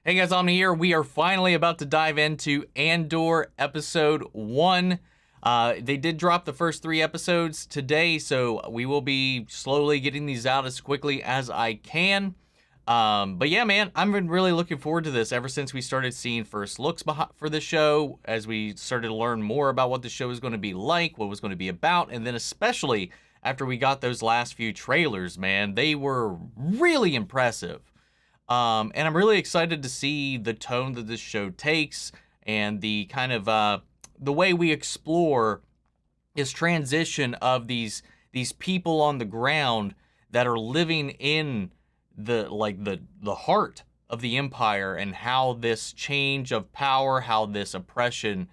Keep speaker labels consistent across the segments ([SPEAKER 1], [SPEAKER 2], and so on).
[SPEAKER 1] Hey guys, Omni here. We are finally about to dive into Andor episode 1. They did drop the first 3 episodes today, so we will be slowly getting these out as quickly as I can. But yeah, man, I've been really looking forward to this ever since we started seeing first looks for the show, as we started to learn more about what the show was going to be like, what it was going to be about, and then especially after we got those last few trailers, man, they were really impressive. And I'm really excited to see the tone that this show takes and the kind of the way we explore this transition of these people on the ground that are living in the heart of the Empire, and how this change of power, how this oppression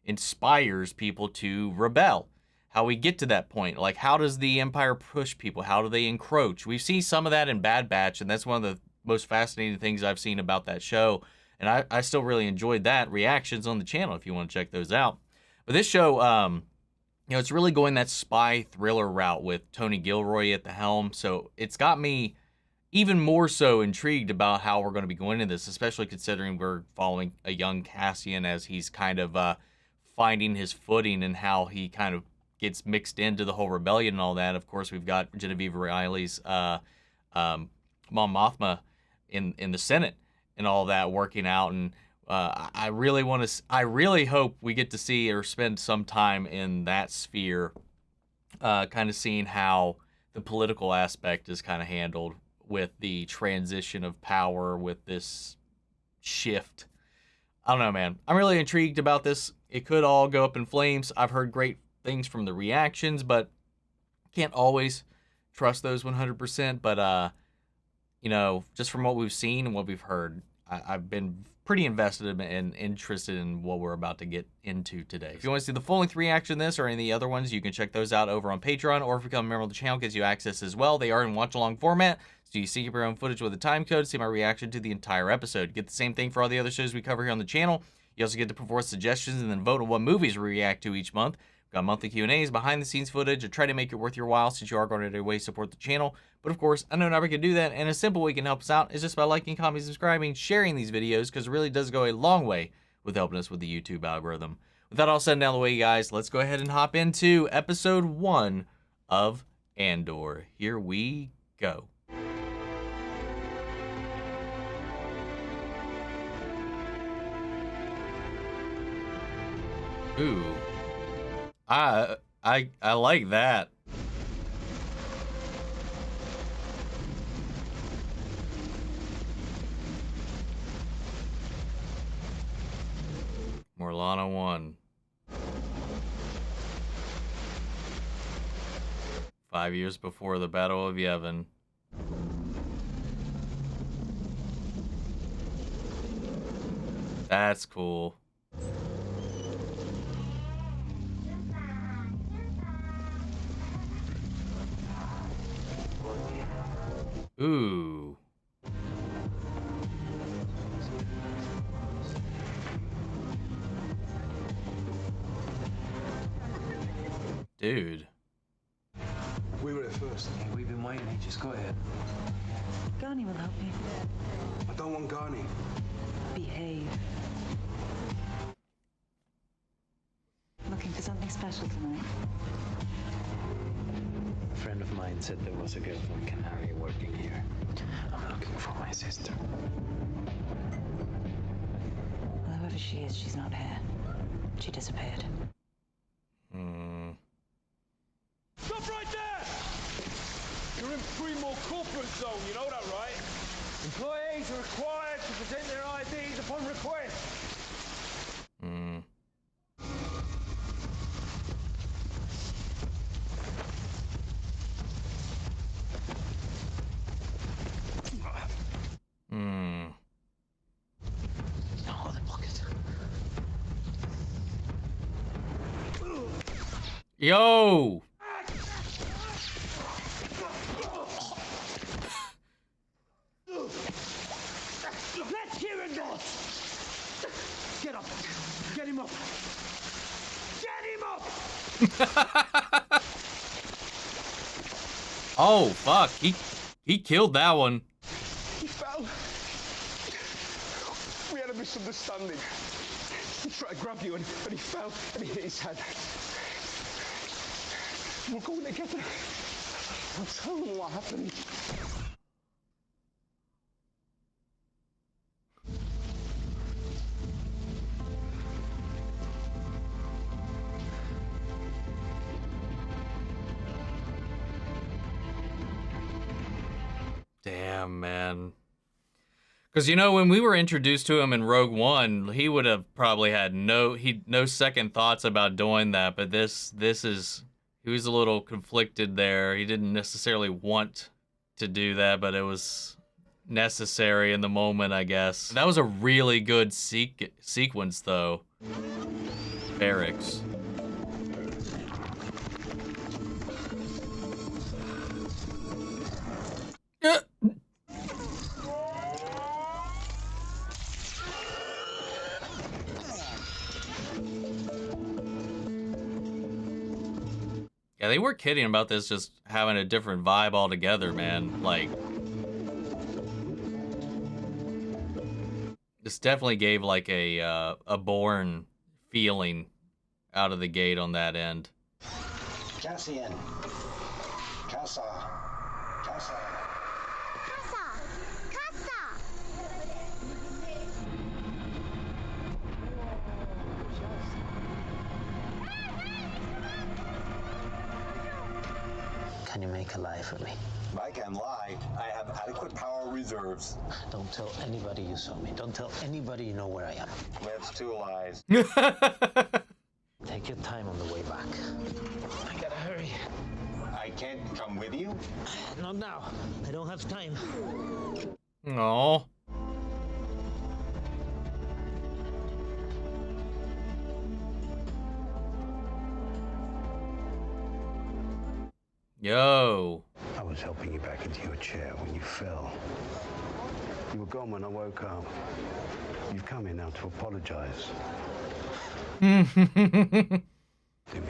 [SPEAKER 1] inspires people to rebel. How we get to that point, like how does the Empire push people? How do they encroach? We've seen some of that in Bad Batch, and that's one of the most fascinating things I've seen about that show, and I still really enjoyed that. Reactions on the channel if you want to check those out. But this show, it's really going that spy thriller route with Tony Gilroy at the helm, so it's got me even more so intrigued about how we're going to be going into this, especially considering we're following a young Cassian as he's kind of finding his footing and how he kind of gets mixed into the whole rebellion and all that. Of course, we've got Genevieve O'Reilly's Mom Mothma in the Senate and all that working out, and I really hope we get to see or spend some time in that sphere, kind of seeing how the political aspect is kind of handled with the transition of power with this shift. I don't know, man. I'm really intrigued about this. It could all go up in flames. I've heard great things from the reactions, but can't always trust those 100%. But just from what we've seen and what we've heard, I've been pretty invested and interested in what we're about to get into today. If you want to see the full-length reaction to this or any of the other ones, you can check those out over on Patreon, or if you become a member of the channel, it gives you access as well. They are in watch-along format, so you see your own footage with a time code, see my reaction to the entire episode. Get the same thing for all the other shows we cover here on the channel. You also get to provide suggestions and then vote on what movies we react to each month. We've got monthly Q&As, behind-the-scenes footage, and try to make it worth your while since you are going to way support the channel. But of course, I know not we can do that, and a simple way you can help us out is just by liking, commenting, subscribing, sharing these videos, because it really does go a long way with helping us with the YouTube algorithm. With that all said and down the way, guys, let's go ahead and hop into episode 1 of Andor. Here we go. Ooh. I like that. Morlana 1. 5 years before the Battle of Yavin. That's cool. Ooh. Dude.
[SPEAKER 2] We were there first.
[SPEAKER 3] Hey, we've been waiting. Hey, just go ahead.
[SPEAKER 4] Garni will help you.
[SPEAKER 2] I don't want Garni.
[SPEAKER 4] Behave. Looking for something special tonight?
[SPEAKER 3] A friend of mine said there was a girl from Canary working here. I'm looking for my sister.
[SPEAKER 4] Well, whoever she is, she's not here. She disappeared.
[SPEAKER 5] Stop right there! You're in pre-more corporate zone, you know that, right? Employees are required to present their IDs upon request.
[SPEAKER 3] Oh, the pocket.
[SPEAKER 1] Yo!
[SPEAKER 5] Let's hear it, God! Get up! Get him up! Get him up!
[SPEAKER 1] Oh, fuck. He killed that one.
[SPEAKER 5] He fell.
[SPEAKER 2] misunderstanding. He tried to grab you and he fell and he hit his head. We're going together. I'll tell him what happened.
[SPEAKER 1] Damn, man. Because, you know, when we were introduced to him in Rogue One, he would have probably had no second thoughts about doing that. But this is, he was a little conflicted there. He didn't necessarily want to do that, but it was necessary in the moment, I guess. That was a really good sequence, though. Ferrix. Yeah, they were kidding about this just having a different vibe altogether, man. Like, this definitely gave like a Bourne feeling out of the gate on that end.
[SPEAKER 3] Cassian. Kassa. Kassa.
[SPEAKER 6] Can you make a lie for me?
[SPEAKER 7] I can lie. I have adequate power reserves.
[SPEAKER 6] Don't tell anybody you saw me. Don't tell anybody you know where I am.
[SPEAKER 7] That's 2 lies.
[SPEAKER 6] Take your time on the way back. I gotta hurry.
[SPEAKER 7] I can't come with you?
[SPEAKER 6] Not now. I don't have time.
[SPEAKER 1] Aww. Yo.
[SPEAKER 8] I was helping you back into your chair when you fell. You were gone when I woke up. You've come in now to apologize. Do me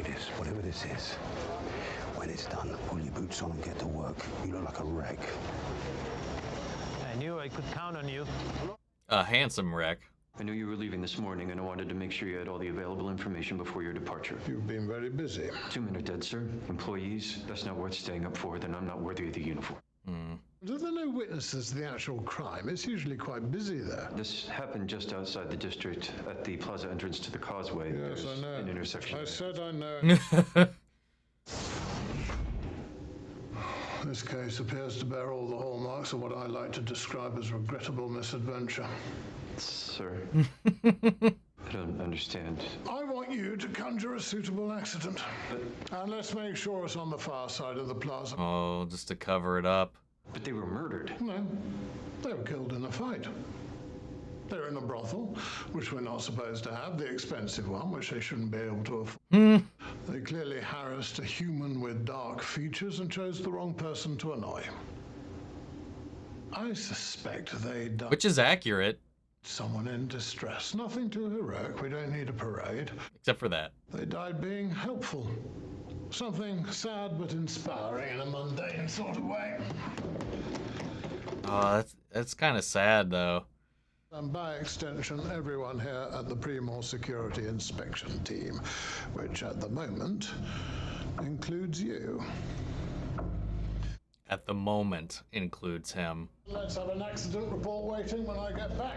[SPEAKER 8] this, whatever this is. When it's done, pull your boots on and get to work. You look like a wreck.
[SPEAKER 6] I knew I could count on you.
[SPEAKER 1] A handsome wreck.
[SPEAKER 9] I knew you were leaving this morning, and I wanted to make sure you had all the available information before your departure.
[SPEAKER 2] You've been very busy.
[SPEAKER 9] 2 men are dead, sir. Employees, that's not worth staying up for. Then I'm not worthy of the uniform.
[SPEAKER 2] Are there no witnesses to the actual crime? It's usually quite busy there.
[SPEAKER 9] This happened just outside the district, at the plaza entrance to the causeway.
[SPEAKER 2] Yes,
[SPEAKER 9] There's
[SPEAKER 2] I know.
[SPEAKER 9] an intersection.
[SPEAKER 2] I said I know. This case appears to bear all the hallmarks of what I like to describe as regrettable misadventure.
[SPEAKER 9] Sir, I don't understand.
[SPEAKER 2] I want you to conjure a suitable accident. And let's make sure it's on the far side of the plaza.
[SPEAKER 1] Oh, just to cover it up.
[SPEAKER 9] But they were murdered.
[SPEAKER 2] No, they were killed in a fight. They're in a brothel, which we're not supposed to have, the expensive one, which they shouldn't be able to afford. They clearly harassed a human with dark features and chose the wrong person to annoy. I suspect they died.
[SPEAKER 1] Which is accurate.
[SPEAKER 2] Someone in distress. Nothing too heroic. We don't need a parade.
[SPEAKER 1] Except for that.
[SPEAKER 2] They died being helpful. Something sad but inspiring in a mundane sort of way.
[SPEAKER 1] Oh, that's kind of sad, though.
[SPEAKER 2] And by extension, everyone here at the Primor Security Inspection Team, which at the moment includes you.
[SPEAKER 1] At the moment includes him.
[SPEAKER 2] Let's have an accident report waiting when I get back.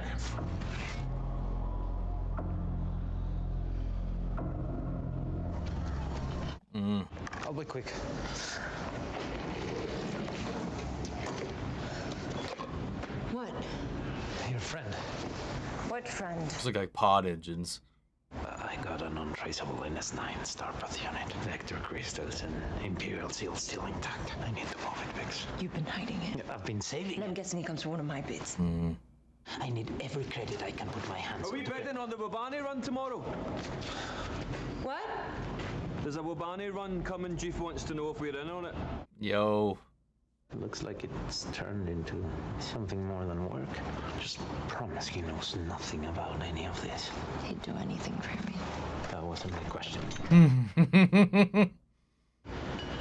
[SPEAKER 6] I'll be quick.
[SPEAKER 4] What?
[SPEAKER 6] Your friend.
[SPEAKER 4] What friend?
[SPEAKER 1] Looks like pod engines.
[SPEAKER 6] I got an untraceable NS9 Starpath unit. Vector crystals and Imperial seal still intact. I need to move it, Vix.
[SPEAKER 4] You've been hiding it.
[SPEAKER 6] I've been saving
[SPEAKER 4] And I'm
[SPEAKER 6] it.
[SPEAKER 4] guessing he comes from one of my bits.
[SPEAKER 6] I need every credit I can put my hands
[SPEAKER 5] Are we
[SPEAKER 6] on.
[SPEAKER 5] betting on the Wabani run tomorrow?
[SPEAKER 4] What?
[SPEAKER 5] There's a Wabani run coming. Chief wants to know if we're in on it.
[SPEAKER 1] Yo.
[SPEAKER 6] It looks like it's turned into something more than work. Just promise he knows nothing about any of this.
[SPEAKER 4] He'd do anything for me.
[SPEAKER 6] That wasn't my question.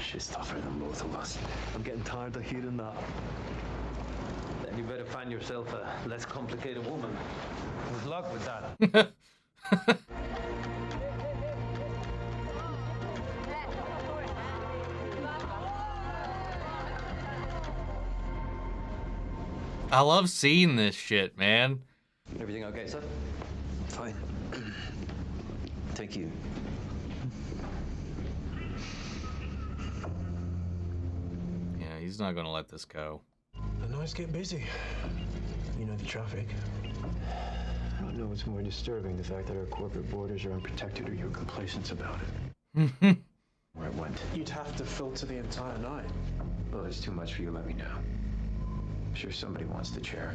[SPEAKER 6] She's tougher than both of us.
[SPEAKER 5] I'm getting tired of hearing that.
[SPEAKER 6] Then you better find yourself a less complicated woman. With luck,
[SPEAKER 5] luck with that.
[SPEAKER 1] I love seeing this shit, man.
[SPEAKER 9] Everything okay, sir?
[SPEAKER 3] Fine.
[SPEAKER 9] Thank you.
[SPEAKER 1] Yeah, he's not gonna let this go.
[SPEAKER 5] The nights get busy. You know the traffic.
[SPEAKER 3] I don't know what's more disturbing, the fact that our corporate borders are unprotected or your complacence about it. Where it went.
[SPEAKER 5] You'd have to filter the entire night.
[SPEAKER 3] Well, it's too much for you, let me know. I'm sure somebody wants the chair.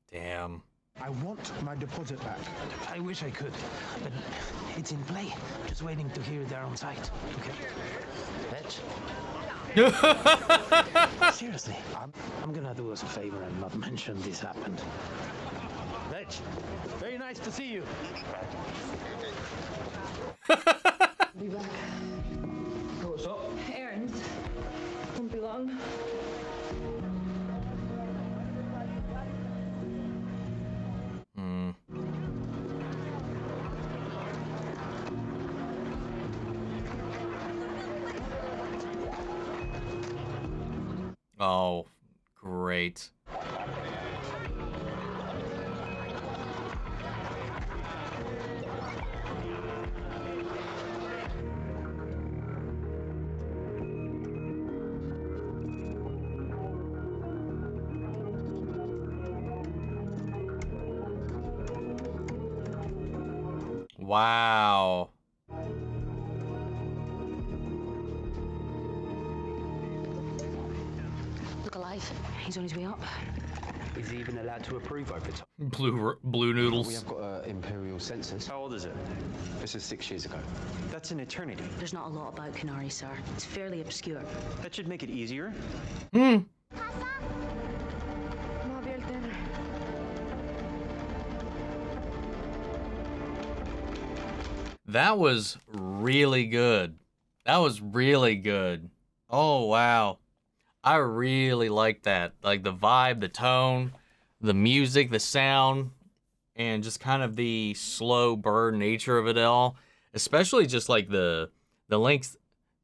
[SPEAKER 1] Damn.
[SPEAKER 5] I want my deposit back.
[SPEAKER 6] I wish I could, but it's in play. Just waiting to hear they're on site. Okay. Vetch? Seriously, I'm gonna do us a favor and not mention this happened. Vetch, very nice to see you.
[SPEAKER 10] Be back.
[SPEAKER 5] What's up?
[SPEAKER 10] Errands. Won't be long.
[SPEAKER 1] Oh, great. Wow.
[SPEAKER 4] Look alive. He's on his way up.
[SPEAKER 3] Is he even allowed to approve over time?
[SPEAKER 1] Blue noodles.
[SPEAKER 3] We have got an imperial census.
[SPEAKER 9] How old is it?
[SPEAKER 3] This is 6 years ago.
[SPEAKER 9] That's an eternity.
[SPEAKER 4] There's not a lot about Canary, sir. It's fairly obscure.
[SPEAKER 9] That should make it easier.
[SPEAKER 1] That was really good. That was really good. Oh, wow. I really like that. Like the vibe, the tone, the music, the sound, and just kind of the slow burn nature of it all. Especially just like the lengths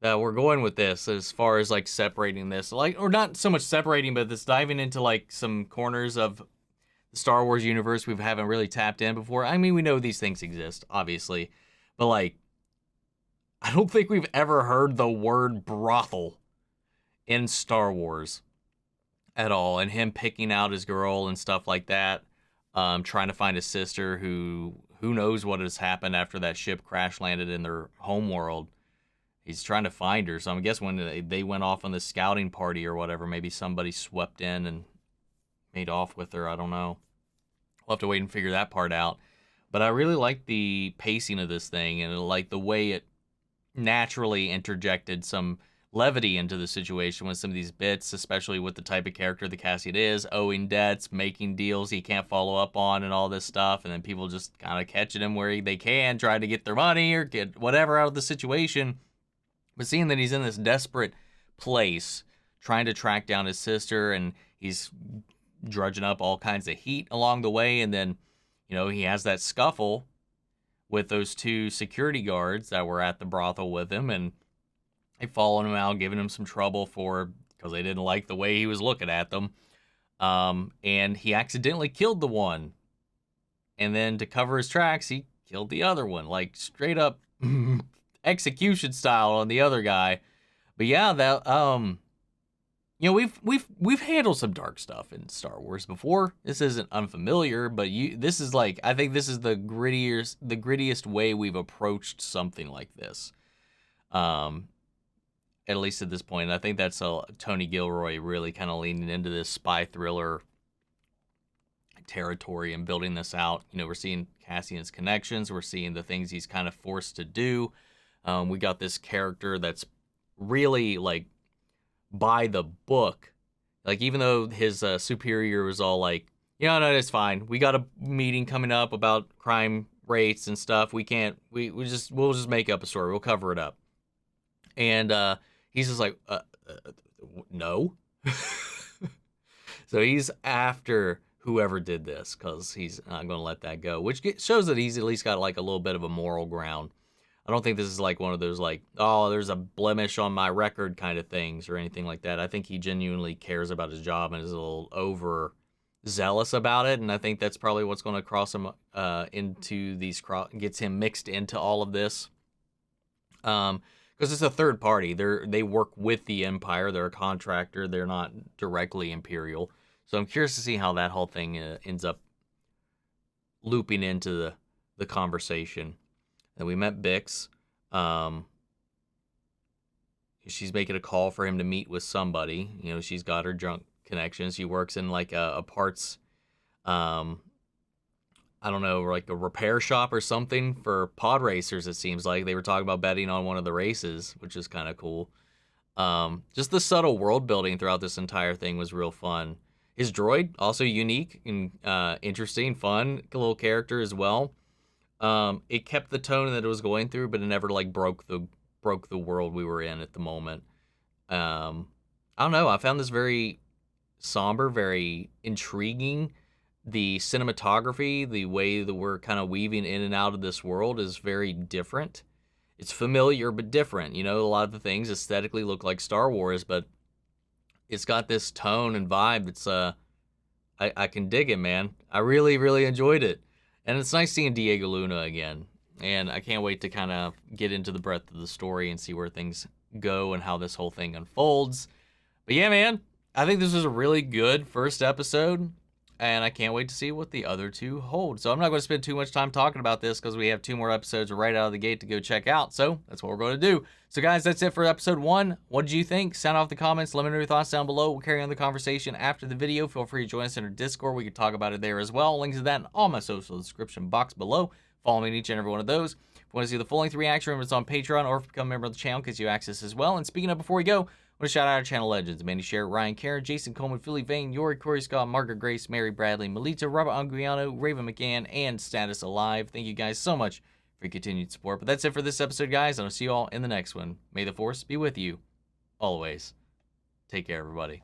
[SPEAKER 1] that we're going with this as far as like separating this. Like, or not so much separating, but this diving into like some corners of the Star Wars universe we haven't really tapped in before. I mean, we know these things exist, obviously. But like, I don't think we've ever heard the word brothel in Star Wars at all. And him picking out his girl and stuff like that. Trying to find his sister who knows what has happened after that ship crash landed in their home world. He's trying to find her. So I guess when they went off on this scouting party or whatever, maybe somebody swept in and made off with her. I don't know. We'll have to wait and figure that part out. But I really like the pacing of this thing and like the way it naturally interjected some levity into the situation with some of these bits, especially with the type of character the Cassian is, owing debts, making deals he can't follow up on and all this stuff, and then people just kind of catching him where they can, try to get their money or get whatever out of the situation. But seeing that he's in this desperate place, trying to track down his sister, and he's drudging up all kinds of heat along the way, and then he has that scuffle with those two security guards that were at the brothel with him, and they followed him out, giving him some trouble because they didn't like the way he was looking at them. And he accidentally killed the one. And then to cover his tracks, he killed the other one, like straight up execution style on the other guy. But yeah, that we've handled some dark stuff in Star Wars before. This isn't unfamiliar, but this is like, I think this is the grittiest way we've approached something like this. At least at this point. And I think that's Tony Gilroy really kind of leaning into this spy thriller territory and building this out. We're seeing Cassian's connections. We're seeing the things he's kind of forced to do. We got this character that's really like by the book. Like, even though his superior was all like, no, it's fine. We got a meeting coming up about crime rates and stuff. We'll just make up a story. We'll cover it up. And he's just like, no. So he's after whoever did this, because he's not going to let that go, which shows that he's at least got like a little bit of a moral ground. I don't think this is like one of those like, oh, there's a blemish on my record kind of things or anything like that. I think he genuinely cares about his job and is a little overzealous about it, and I think that's probably what's going to cross him into these gets him mixed into all of this. Because it's a third party. They work with the Empire. They're a contractor. They're not directly Imperial. So I'm curious to see how that whole thing ends up looping into the conversation. And we met Bix. She's making a call for him to meet with somebody. You know, she's got her junk connections. She works in like a parts, I don't know, like a repair shop or something for pod racers, it seems like. They were talking about betting on one of the races, which is kind of cool. Just the subtle world building throughout this entire thing was real fun. His droid, also unique and interesting, fun, little character as well. It kept the tone that it was going through, but it never like broke the world we were in at the moment. I don't know. I found this very somber, very intriguing. The cinematography, the way that we're kind of weaving in and out of this world is very different. It's familiar, but different. You know, a lot of the things aesthetically look like Star Wars, but it's got this tone and vibe that's, I can dig it, man. I really, really enjoyed it. And it's nice seeing Diego Luna again. And I can't wait to kind of get into the breadth of the story and see where things go and how this whole thing unfolds. But yeah, man, I think this was a really good first episode. And I can't wait to see what the other two hold. So I'm not going to spend too much time talking about this because we have 2 more episodes right out of the gate to go check out. So that's what we're going to do. So guys, that's it for episode 1. What did you think? Sound off the comments. Let me know your thoughts down below. We'll carry on the conversation after the video. Feel free to join us in our Discord. We can talk about it there as well. Links to that in all my social description box below. Follow me in each and every one of those. If you want to see the full-length reaction, remember it's on Patreon, or if you become a member of the channel, gives you access as well. And speaking of, before we go, I want to shout out our channel legends: Mandy Sher, Ryan Karen, Jason Coleman, Philly Vane, Yori, Corey Scott, Margaret Grace, Mary Bradley, Melita, Robert Anguiano, Raven McGann, and Status Alive. Thank you guys so much for your continued support. But that's it for this episode, guys, and I'll see you all in the next one. May the Force be with you always. Take care, everybody.